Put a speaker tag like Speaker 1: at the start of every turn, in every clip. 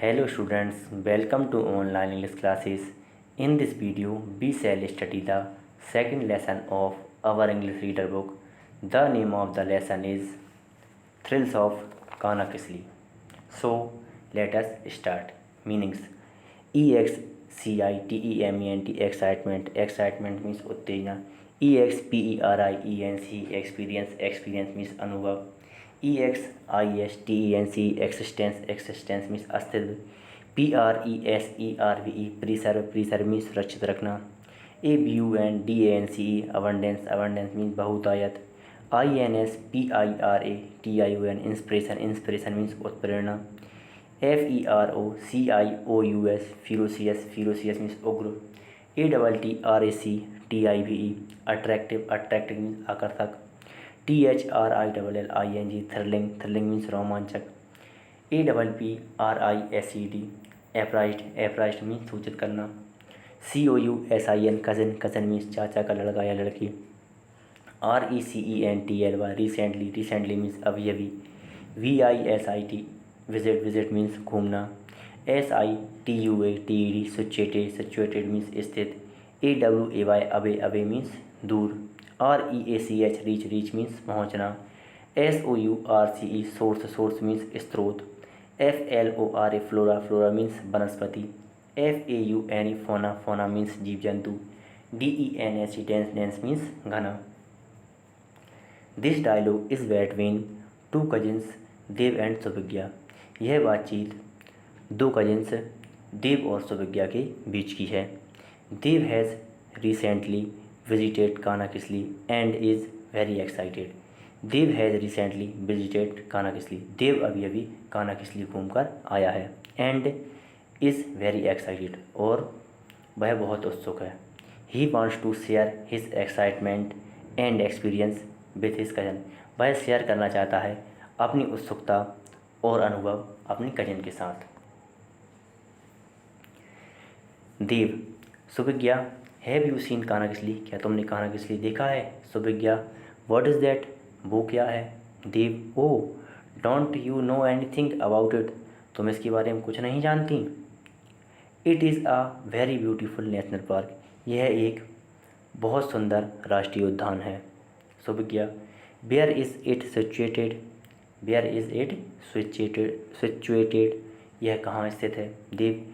Speaker 1: Hello students, welcome to online English classes. In this video, we shall study the second lesson of our English reader book. The name of the lesson is Thrills of Kanakisli. So, let us start. Meanings: EXCITEMENT excitement. Excitement means उत्तेजना. EXPERIENCE experience. Experience means अनुभव. EXISTENCE existence. Existence means अस्तित्व. PRESERVE preserve. Preserve means सुरक्षित रखना. ABUNDANCE abundance. Abundance means बहुतायत. INSPIRATION inspiration. Inspiration means उत्प्रेरणा. FEROCIOUS ferocious. Ferocious means उग्र. ATTRACTIVE attractive. Attractive means आकर्षक. THRILLING thrilling. Thrilling means रोमांचक. APPRISED apprised. Apprised means सूचित करना. COUSIN cousin. कज़न मीन्स चाचा का लड़का या लड़की. RECENTLY recently. रिसेंटली मीन्स अभी अभी. VISIT visit. विजिट मीन्स घूमना. SITUATED situated. सिचुएटेड मीन्स स्थित. AWAY away. अवे मीन्स दूर. REACH reach. रीच मीन्स पहुँचना. SOURCE source. सोर्स मीन्स स्रोत. FLORA flora. फ्लोरा मीन्स वनस्पति. FAUNE fauna. फोना मीन्स जीव जंतु. DENS dense. डेंस मीन्स घना. This dialogue is between two cousins Dev and Suvigya. यह बातचीत दो कजिन्स देव और सुविज्ञा के बीच की है. Dev has recently visited Kanha Kisli and is very excited. Dev has recently visited Kanha Kisli. Dev अभी अभी कानाकिसली घूमकर आया है. एंड इज़ वेरी एक्साइटेड और वह बहुत उत्सुक है. He wants to share his excitement and experience with his cousin. वह शेयर करना चाहता है अपनी उत्सुकता और अनुभव अपनी कजन के साथ. Dev. Suvigya. Have you seen Kanha Kisli. क्या तुमने कानाकिसली देखा है. सुविज्ञा. What is that. वो क्या है. Dev. Oh don't you know anything about it. तुम इसके बारे में कुछ नहीं जानती. It is a very beautiful national park. यह एक बहुत सुंदर राष्ट्रीय उद्यान है. Suvigya. Where is it situated. Where is it situated. यह कहाँ स्थित है. Dev.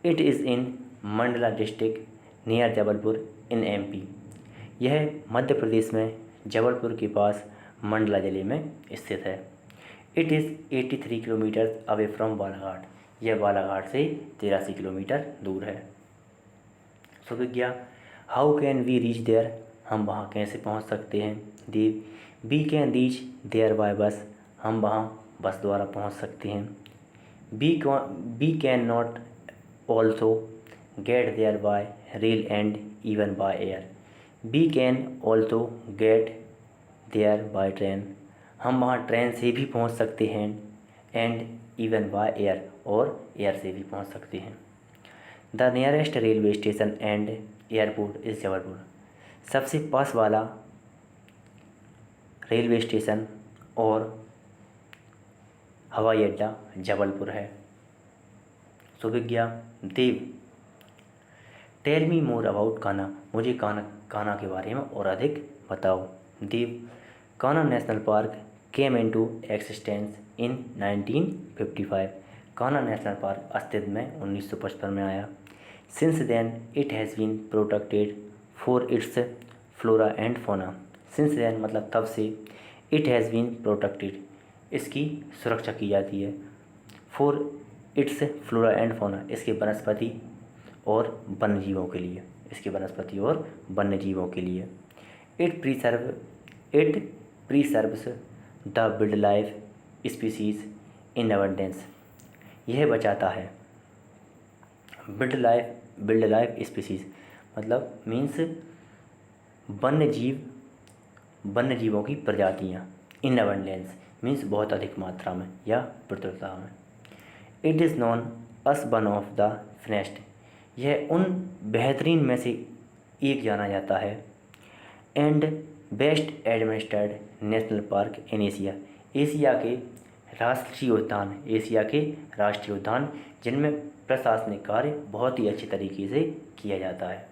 Speaker 1: It is in Mandla district near Jabalpur in MP. यह मध्य प्रदेश में जबलपुर के पास मंडला जिले में स्थित है. It is 83 kilometre away from Balaghat. यह बालाघाट से 83 किलोमीटर दूर है. Suvigya. How can we reach there. हम वहाँ कैसे पहुँच सकते हैं. Dev. We can reach there by bus. हम वहाँ बस द्वारा पहुँच सकते हैं. We can not also get there by rail and even by air. We can also get there by train. हम वहाँ ट्रेन से भी पहुँच सकते हैं. एंड इवन बाय एयर और एयर से भी पहुँच सकते हैं. The nearest railway station and airport is Jabalpur. सबसे पास वाला रेलवे स्टेशन और हवाई अड्डा जबलपुर है. Suvigya. Dev. Tell me more about Kanha. मुझे कान्हा के बारे में और अधिक बताओ. Dev. Kanha national park came into existence in 1955. Kanha national park अस्तित्व में 1955 में आया. Since then it has been protected for its flora and fauna. Since then मतलब तब से. इट हैज़ बीन प्रोटेक्टेड इसकी सुरक्षा की जाती है. फॉर इट्स फ्लोरा एंड फोना इसके वनस्पति और वन्य जीवों के लिए. इसके वनस्पति और वन्य जीवों के लिए. It preserves the wild life species in abundance. यह बचाता है वाइल्ड लाइफ स्पीसीज मतलब मीन्स वन्य जीवों की प्रजातियाँ. इन अबंडेंस मीन्स बहुत अधिक मात्रा में या प्रचुरता में. It is known as one of the finest. यह उन बेहतरीन में से एक जाना जाता है. And best administered national park in Asia. Asia के राष्ट्रीय उद्यान, एशिया के राष्ट्रीय उद्यान जिनमें प्रशासनिक कार्य बहुत ही अच्छे तरीके से किया जाता है।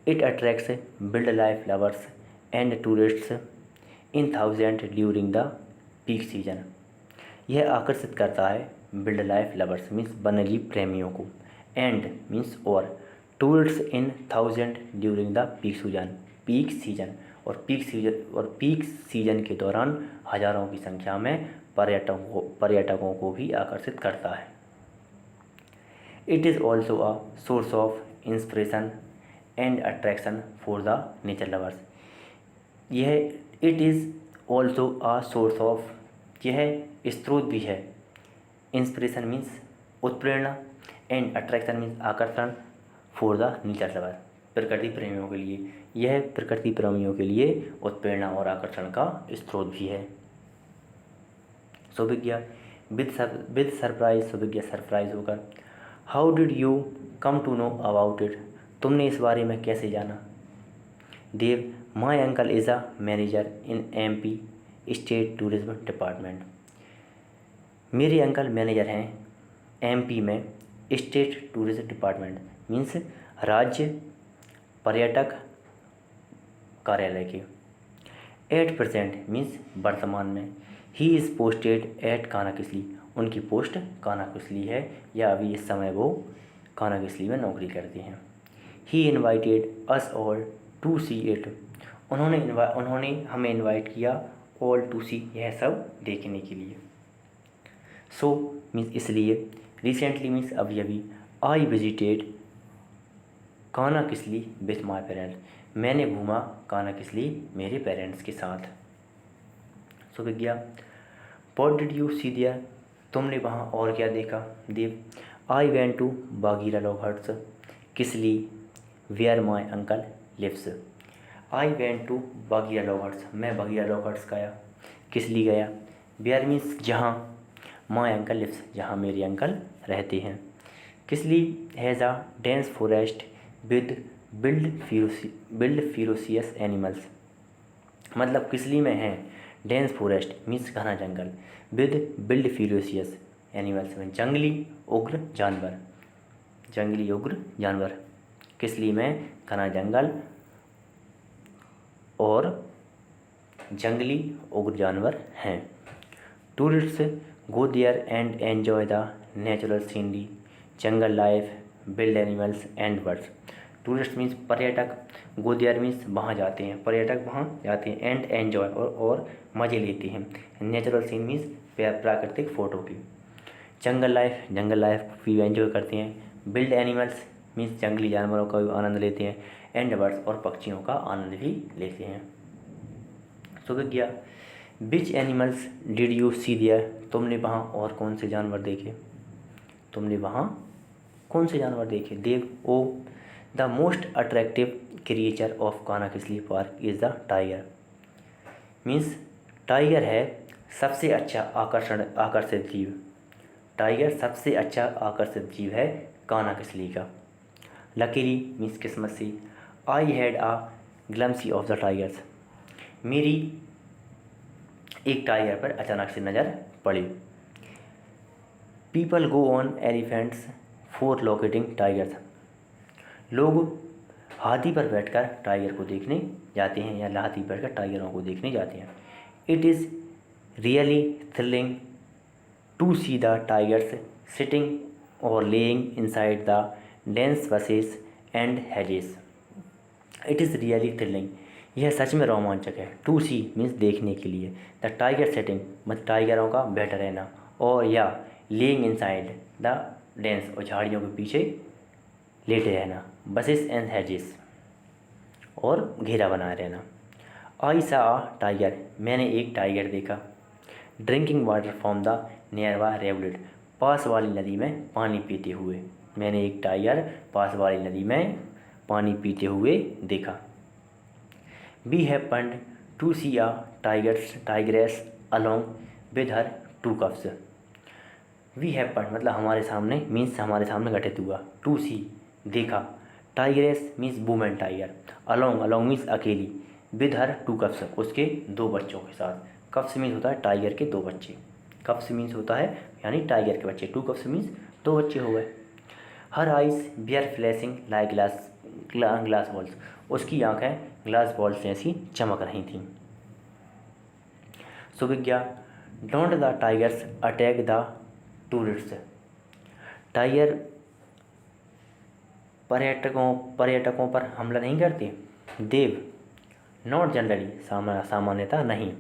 Speaker 1: It attracts build life lovers and tourists in thousand during the peak season. यह आकर्षित करता है बिल्ड लाइफ लवर्स मीन्स वन्यजीव प्रेमियों को, एंड मीन्स और tourists in thousand during the peak season और पीक सीजन के दौरान हजारों की संख्या में पर्यटकों को भी आकर्षित करता है। It is also a source of inspiration and attraction for the nature lovers. यह it is also a source of, यह स्रोत भी है, इंस्पिरेशन मीन्स उत्प्रेरणा, एंड अट्रैक्शन मीन्स आकर्षण, फॉर द नेचर लवर प्रकृति प्रेमियों के लिए, यह प्रकृति प्रेमियों के लिए उत्प्रेरणा और आकर्षण का स्रोत भी है। Suvigya with surprise, Suvigya surprise होकर, how did you come to know about it, तुमने इस बारे में कैसे जाना। Dev, my uncle is a manager in MP state tourism department. मेरे अंकल मैनेजर हैं MP में स्टेट टूरिज्म डिपार्टमेंट मीन्स राज्य पर्यटक कार्यालय के। एट प्रेजेंट मीन्स वर्तमान में। He is posted at Kanha Kisli, उनकी पोस्ट कानाकिसली है या अभी इस समय वो कानाकिसली में नौकरी करते हैं। He invited us all to see it, उन्होंने हमें इन्वाइट किया ऑल टू सी, यह सब देखने के लिए। सो मीन्स इसलिए, रिसेंटली मीन्स अभी अभी, I visited Kanha Kisli with my parents, मैंने घूमा कानाकिसली मेरे पेरेंट्स के साथ। Suvigya, what did you see there, तुमने वहाँ और क्या देखा। Dev, I went to Bagheera log huts Kisli where my uncle lives. I went to Bagheera log huts, मैं बागीरा लॉग हट्स गया, किसली गया। वेयर मीन्स जहाँ, माई अंकल लिव्स जहाँ मेरे अंकल रहते हैं। Kisli has a dense forest with wild ferocious animals, मतलब किसली में है डेंस फॉरेस्ट मीन्स घना जंगल, विद बिल्ड फ्यूरोसियस एनिमल्स में जंगली उग्र जानवर, किसली में घना जंगल और जंगली उग्र जानवर हैं। Tourists go there and enjoy the natural scenery, jungle life, wild animals and birds. Tourist means पर्यटक, गो देयर मीन्स वहाँ जाते हैं, पर्यटक वहाँ जाते हैं, एंड एन्जॉय और मज़े लेते हैं। नेचुरल सीन मीन्स प्राकृतिक फ़ोटो की। जंगल लाइफ भी एंजॉय करते हैं। बिल्ड एनिमल्स मीन्स जंगली जानवरों का भी आनंद लेते हैं, एंड बर्ड्स और पक्षियों का आनंद भी लेते हैं। Suvigya, which animals did you see there, तुमने वहाँ और कौन से जानवर देखे, तुमने वहाँ कौन से जानवर देखे। Dev, oh the most attractive creature of Kanha Kisli park is the tiger, means tiger है सबसे अच्छा आकर्षित जीव, टाइगर सबसे अच्छा आकर्षित जीव है कानाकिसली का। लकीली मीन्स किस्मत से, I had a glimpse of the tigers, मेरी एक टाइगर पर अचानक से नज़र पड़ी। People go on elephants for locating tigers, लोग हाथी पर बैठकर टाइगर को देखने जाते हैं या हाथी पर बैठकर टाइगरों को देखने जाते हैं। It is really thrilling to see the tigers sitting और lying inside the dense bushes and hedges. It is really thrilling, यह सच में रोमांचक है। टू सी मीन्स देखने के लिए, द टाइगर सेटिंग मतलब टाइगरों का बैठा रहना, और या लेइंग इनसाइड द डेंस और झाड़ियों के पीछे लेटे रहना, बसेस एंड हेजेस और घेरा बनाए रहना। आई सा अ टाइगर, मैंने एक टाइगर देखा। Drinking water from the near by rivulet, पास वाली नदी में पानी पीते हुए, मैंने एक टाइगर पास वाली नदी में पानी पीते हुए देखा। We happened to see a tigress along with her 2 cups. We happened मतलब हमारे सामने मीन्स हमारे सामने घटित हुआ, टू सी देखा, tigress means women tiger, along means अकेली, विद हर 2 कप्स उसके 2 बच्चों के साथ, कप्स मीन्स होता है टाइगर के 2 बच्चे, कप्स मीन्स होता है यानी टाइगर के बच्चे, 2 कप्स मीन्स 2 बच्चे हो गए। Her eyes were flashing like glass balls, उसकी आंखें ग्लास बॉल्स जैसी चमक रही थीं। Suvigya don't the tigers attack the tourist, tiger पर्यटकों पर हमला नहीं करते। देव नॉट जनरली, सामान्यतः नहीं।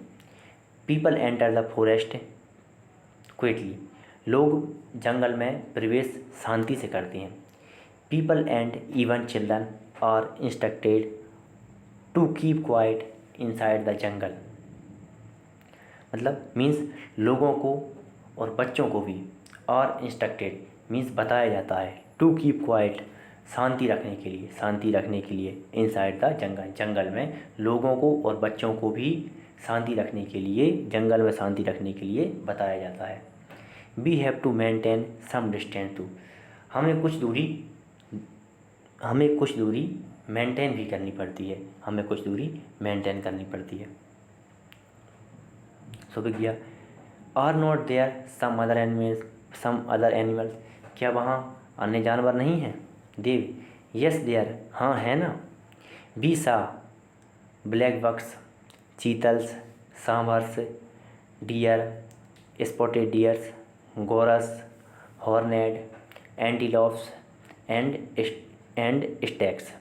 Speaker 1: People enter the forest quickly, लोग जंगल में प्रवेश शांति से करते हैं। People and even children are instructed to keep quiet inside the jungle, मतलब मीन्स लोगों को और बच्चों को भी, आर इंस्ट्रक्टेड मीन्स बताया जाता है, टू कीप क्वाइट शांति रखने के लिए इनसाइड द जंगल, जंगल में लोगों को और बच्चों को भी शांति रखने के लिए, जंगल में शांति रखने के लिए बताया जाता है। We have to maintain some distance to, हमें कुछ दूरी मेंटेन भी करनी पड़ती है, हमें कुछ दूरी मेंटेन करनी पड़ती है। Suvigya are not there some other animals, क्या वहाँ अन्य जानवर नहीं हैं। देव यस देयर, हाँ है ना। We saw black bucks, chitals, sambars, deer, spotted deers, gaurs, horned, antelopes and stags.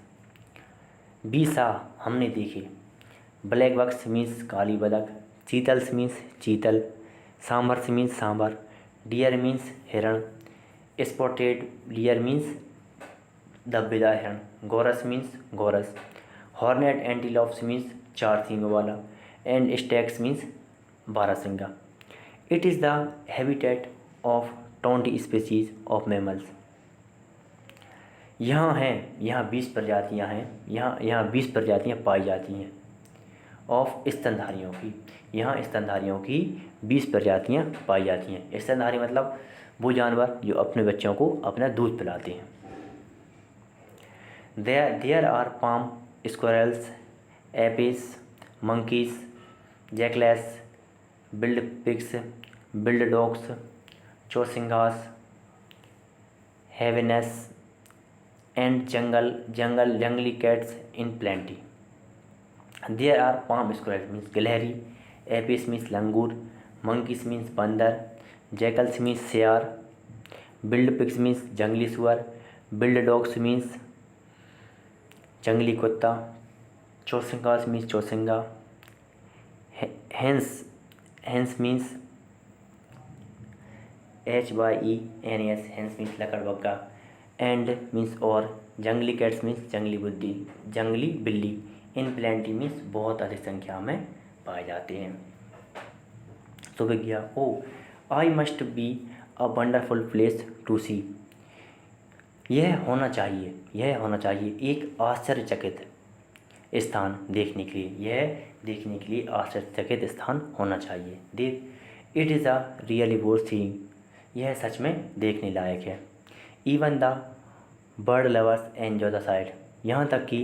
Speaker 1: We saw हमने देखे, ब्लैक बक्स मीन्स काली बदक, चीतल्स मीन्स चीतल, सांभर्स मीन्स सांभर, डियर मीन्स हिरण, स्पॉटेड डियर मीन्स धब्बेदार हिरण, गोरस मीन्स गोरस, हॉर्नेड एंटीलोप्स मीन्स 4 सींगों वाला, एंड स्टैक्स मीन्स 12 सिंगा। It is the habitat of 20 species of mammals, यहाँ 20 प्रजातियाँ हैं, यहाँ 20 प्रजातियाँ पाई जाती हैं। ऑफ स्तनधारियों की, यहाँ स्तनधारियों की 20 प्रजातियाँ पाई जाती हैं। स्तनधारी मतलब वो जानवर जो अपने बच्चों को अपना दूध पिलाते हैं। There are palm squirrels, apes, monkeys, jackals, wild pigs, wild dogs, चौसिंगास, हेवेनेस एंड जंगली cats in plenty. There are palm squirrels means गिलहरी, एपिस मीन्स लंगूर, मंकीज मीन्स बंदर, जैकल्स मीन्स सियार, बिल्ड पिग्स मीन्स जंगली सुअर, बिल्ड डॉग्स मीन्स जंगली कुत्ता, चौसिंगास मीन्स चौसिंगा, hyenas means HYENS, hyenas means लकड़बग्गा, एंड मीन्स और, जंगली कैट्स मीन्स जंगली बिल्ली, इन प्लेंटी मीन्स बहुत अधिक संख्या में पाए जाते हैं। Suvigya oh I must be a wonderful place to see, यह होना चाहिए एक आश्चर्यचकित स्थान देखने के लिए, यह देखने के लिए आश्चर्यचकित स्थान होना चाहिए। Dev it is a really worth seeing, यह सच में देखने लायक है। Even the bird lovers enjoy the sight, यहाँ तक कि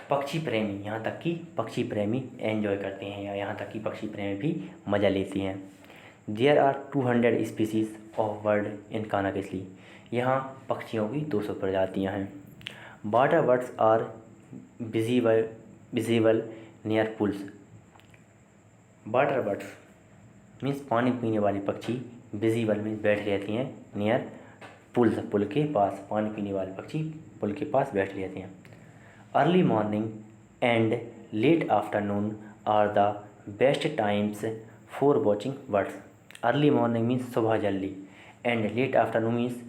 Speaker 1: पक्षी प्रेमी एंजॉय करते हैं, या यहाँ तक कि पक्षी प्रेमी भी मज़ा लेते हैं। There are 200 species of bird in Kanha Kisli, यहाँ पक्षियों की 200 प्रजातियाँ हैं। Water birds are visible near pools, water birds means पानी पीने वाले पक्षी, विजिबल मीन्स बैठ रहती हैं, नियर पुल्स पुल के पास, पानी पीने वाले पक्षी पुल के पास बैठ रहते हैं। Early morning and late afternoon are the best times for watching birds, early morning means सुबह जल्दी, एंड लेट आफ्टरनून मीन्स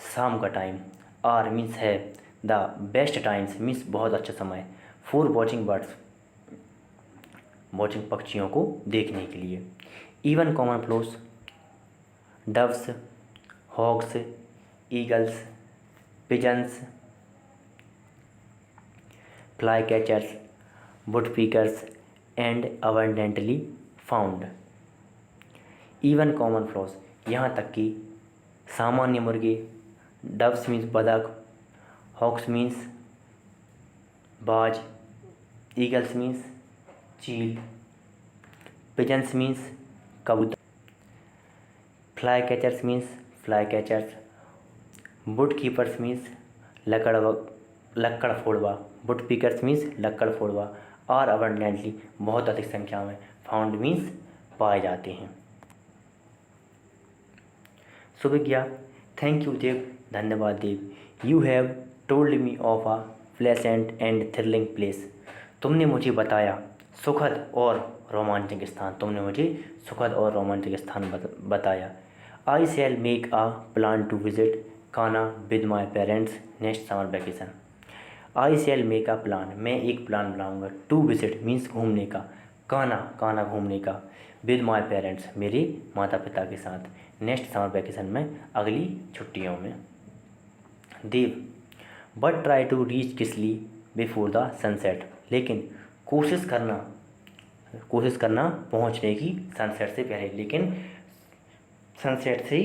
Speaker 1: शाम का टाइम, आर मीन्स है, द बेस्ट टाइम्स मीन्स बहुत अच्छा समय, फॉर वॉचिंग बर्ड्स वॉचिंग पक्षियों को देखने के लिए। Even common fowls, doves, hawks, eagles, pigeons, fly catchers, woodpeckers and abundantly found. Even common fowls, यहाँ तक कि सामान्य मुर्गे, डव्स मीन्स बदक, हॉक्स मीन्स बाज, ईगल्स मीन्स चील, पिजन्स मीन्स कबूतर। Fly catchers means fly catchers. Wood keepers means लक्कड़ फोड़वा। वुड पिकर्स मीन्स लक्कड़ फोड़वा। आर अबंडेंटली बहुत अधिक संख्या में। फाउंड मीन्स पाए जाते हैं। सुविज्ञा थैंक यू देव, धन्यवाद Dev. You have told me of a pleasant and thrilling place. तुमने मुझे बताया सुखद और रोमांचक स्थान। तुमने मुझे सुखद और रोमांचक स्थान बताया। I shall make a plan to visit Kanha with my parents next summer vacation. I shall make a plan, मैं एक प्लान बनाऊंगा। टू विजिट मीन्स घूमने का। कान्हा घूमने का। विद माई पेरेंट्स मेरे माता पिता के साथ। नेक्स्ट समर वैकेशन में अगली छुट्टियों में। Dev but try to reach Kisli before the sunset. लेकिन कोशिश करना पहुंचने की सनसेट से पहले। लेकिन सनसेट से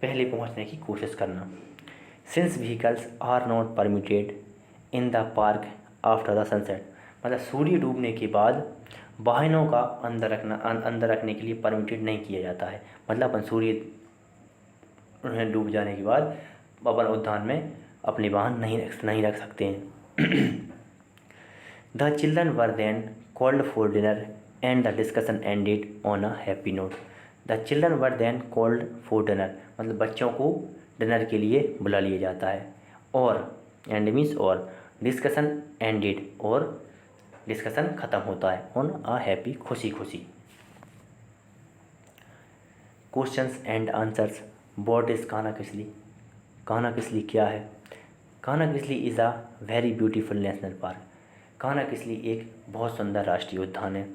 Speaker 1: पहले पहुंचने की कोशिश करना। Since vehicles are not permitted in the park after the sunset. मतलब सूर्य डूबने के बाद वाहनों का अंदर रखने के लिए परमिटेड नहीं किया जाता है। मतलब अपन सूर्य डूब जाने के बाद अपन उद्यान में अपने वाहन नहीं रख सकते हैं। The children were then called for dinner and the discussion ended on a happy note. The children were then called for dinner मतलब बच्चों को डिनर के लिए बुला लिया जाता है। और एंड मीन्स और डिस्कशन एंडेड और डिस्कशन ख़त्म होता है ऑन अ हैप्पी खुशी। Questions and answers. What is Kanha Kisli. Kanha Kisli क्या है। Kanha Kisli is a very beautiful national park. Kanha Kisli एक बहुत सुंदर राष्ट्रीय उद्यान है।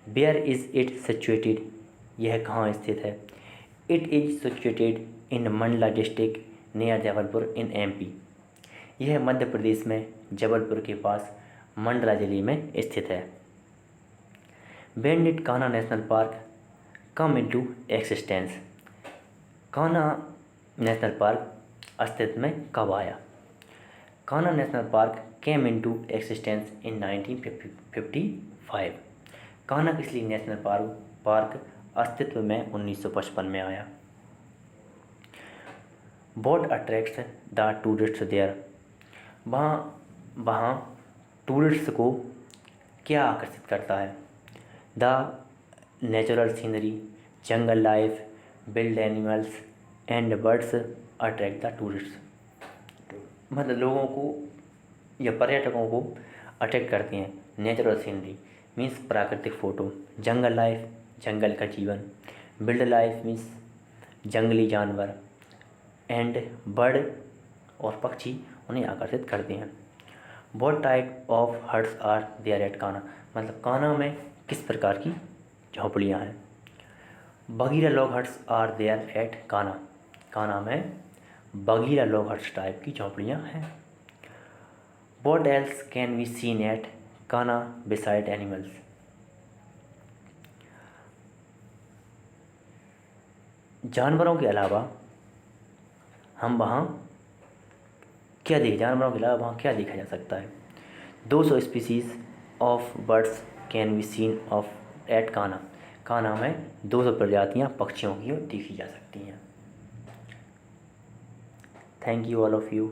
Speaker 1: वेयर इज़ इट सिचुएटेड, यह कहाँ स्थित है। It is situated in Mandla district near Jabalpur in MP। यह मध्य प्रदेश में जबलपुर के पास मंडला जिले में स्थित है। When did Kanha national park come into existence. Kanha national park अस्तित्व में कब आया। Kanha national park came into existence in 1955। Kanha Kisli national park अस्तित्व में 1955 में आया। What attracts the tourists there? वहाँ टूरिस्ट को क्या आकर्षित करता है। The natural scenery, jungle life, wild animals and birds attract the tourist. मतलब लोगों को या पर्यटकों को अट्रैक्ट करती हैं। नेचुरल सीनरी मीन्स प्राकृतिक फ़ोटो, जंगल लाइफ जंगल का जीवन, विल्ड लाइफ मीन्स जंगली जानवर, एंड बर्ड और पक्षी उन्हें आकर्षित करते हैं। What type of huts are there at Kanha. मतलब कान्हा में किस प्रकार की झोपड़ियाँ हैं। Bagheera log huts are there at Kanha. Kanha में बगीरा लॉग हट्स टाइप की झोपड़ियाँ हैं। What else can we seen at Kanha beside animals. जानवरों के अलावा हम वहाँ जानवरों के अलावा वहाँ क्या देखा जा सकता है। 200 species of birds can be seen of at Kanha. Kanha में 200 प्रजातियाँ पक्षियों की देखी जा सकती हैं। Thank you all of you.